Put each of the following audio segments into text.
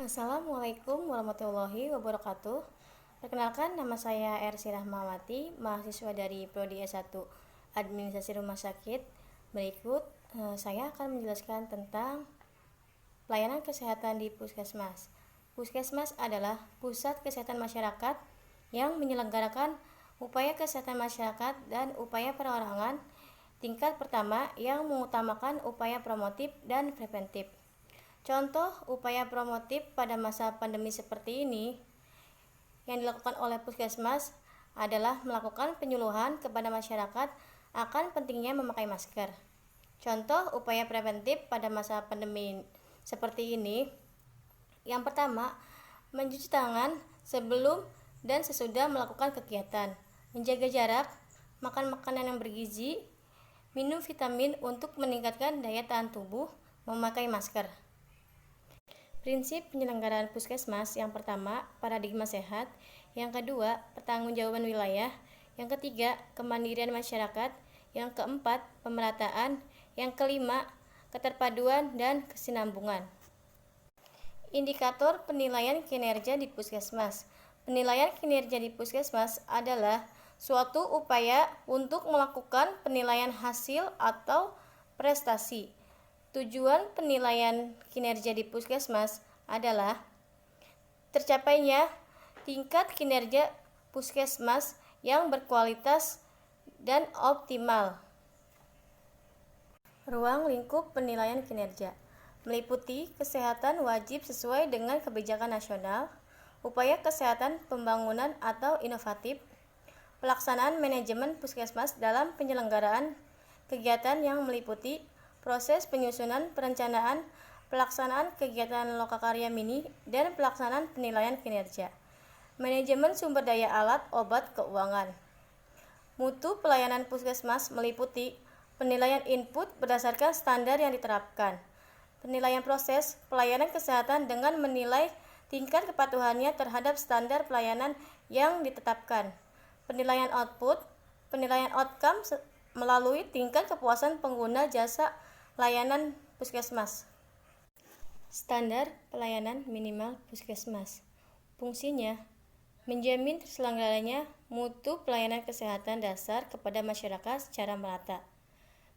Assalamualaikum warahmatullahi wabarakatuh. Perkenalkan, nama saya Ersi Rahmawati, mahasiswa dari Prodi S1 Administrasi Rumah Sakit. Berikut saya akan menjelaskan tentang pelayanan kesehatan di Puskesmas. Puskesmas adalah pusat kesehatan masyarakat yang menyelenggarakan upaya kesehatan masyarakat dan upaya perorangan tingkat pertama yang mengutamakan upaya promotif dan preventif. Contoh upaya promotif pada masa pandemi seperti ini yang dilakukan oleh Puskesmas adalah melakukan penyuluhan kepada masyarakat akan pentingnya memakai masker. Contoh upaya preventif pada masa pandemi seperti ini, yang pertama, mencuci tangan sebelum dan sesudah melakukan kegiatan, menjaga jarak, makan makanan yang bergizi, minum vitamin untuk meningkatkan daya tahan tubuh, memakai masker. Prinsip penyelenggaraan Puskesmas: yang pertama, paradigma sehat; yang kedua, pertanggungjawaban wilayah; yang ketiga, kemandirian masyarakat; yang keempat, pemerataan; yang kelima, keterpaduan dan kesinambungan. Indikator penilaian kinerja di Puskesmas. Penilaian kinerja di Puskesmas adalah suatu upaya untuk melakukan penilaian hasil atau prestasi. Tujuan penilaian kinerja di Puskesmas adalah tercapainya tingkat kinerja Puskesmas yang berkualitas dan optimal. Ruang lingkup penilaian kinerja meliputi kesehatan wajib sesuai dengan kebijakan nasional, upaya kesehatan pembangunan atau inovatif, pelaksanaan manajemen Puskesmas dalam penyelenggaraan kegiatan yang meliputi proses penyusunan, perencanaan, pelaksanaan kegiatan lokakarya mini, dan pelaksanaan penilaian kinerja. Manajemen sumber daya alat, obat, keuangan. Mutu pelayanan Puskesmas meliputi penilaian input berdasarkan standar yang diterapkan, penilaian proses pelayanan kesehatan dengan menilai tingkat kepatuhannya terhadap standar pelayanan yang ditetapkan, penilaian output, penilaian outcome melalui tingkat kepuasan pengguna jasa layanan Puskesmas. Standar pelayanan minimal Puskesmas. Fungsinya menjamin terselenggaranya mutu pelayanan kesehatan dasar kepada masyarakat secara merata,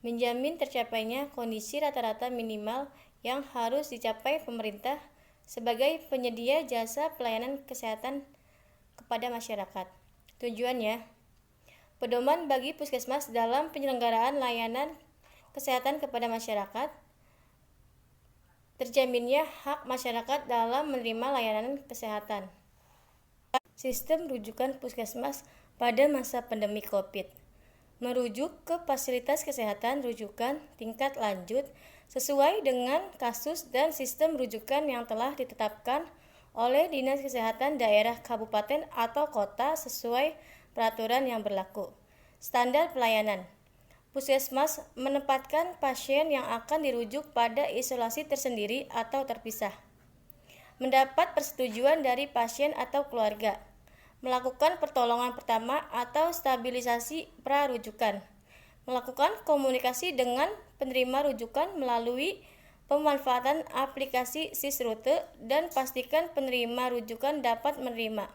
menjamin tercapainya kondisi rata-rata minimal yang harus dicapai pemerintah sebagai penyedia jasa pelayanan kesehatan kepada masyarakat. Tujuannya, pedoman bagi Puskesmas dalam penyelenggaraan layanan kesehatan kepada masyarakat, terjaminnya hak masyarakat dalam menerima layanan kesehatan. Sistem rujukan Puskesmas pada masa pandemi COVID. Merujuk ke fasilitas kesehatan rujukan tingkat lanjut sesuai dengan kasus dan sistem rujukan yang telah ditetapkan oleh Dinas Kesehatan daerah kabupaten atau kota sesuai peraturan yang berlaku. Standar pelayanan. Puskesmas menempatkan pasien yang akan dirujuk pada isolasi tersendiri atau terpisah. Mendapat persetujuan dari pasien atau keluarga. Melakukan pertolongan pertama atau stabilisasi prarujukan. Melakukan komunikasi dengan penerima rujukan melalui pemanfaatan aplikasi Sisrute dan pastikan penerima rujukan dapat menerima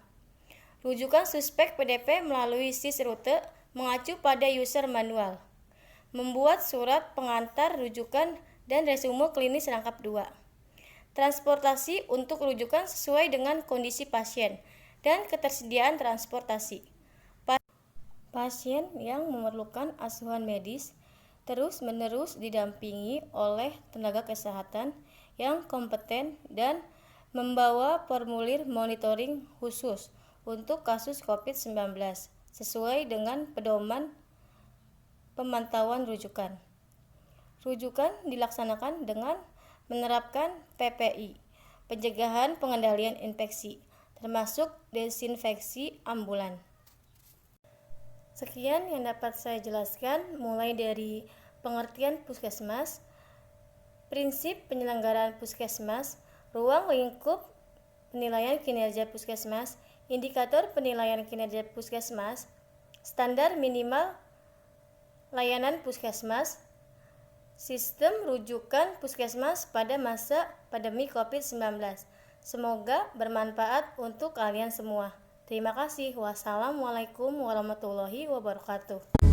rujukan suspek PDP melalui Sisrute mengacu pada user manual. Membuat surat pengantar rujukan dan resume klinis rangkap 2. Transportasi untuk rujukan sesuai dengan kondisi pasien dan ketersediaan transportasi. Pasien yang memerlukan asuhan medis terus-menerus didampingi oleh tenaga kesehatan yang kompeten dan membawa formulir monitoring khusus untuk kasus COVID-19 sesuai dengan pedoman pemantauan rujukan. Rujukan dilaksanakan dengan menerapkan PPI, pencegahan pengendalian infeksi, termasuk desinfeksi ambulan. Sekian yang dapat saya jelaskan mulai dari pengertian Puskesmas, prinsip penyelenggaraan Puskesmas, ruang lingkup penilaian kinerja Puskesmas, indikator penilaian kinerja Puskesmas, standar minimal layanan Puskesmas, sistem rujukan Puskesmas pada masa pandemi COVID-19, Semoga bermanfaat untuk kalian semua. Terima kasih. Wassalamualaikum warahmatullahi wabarakatuh.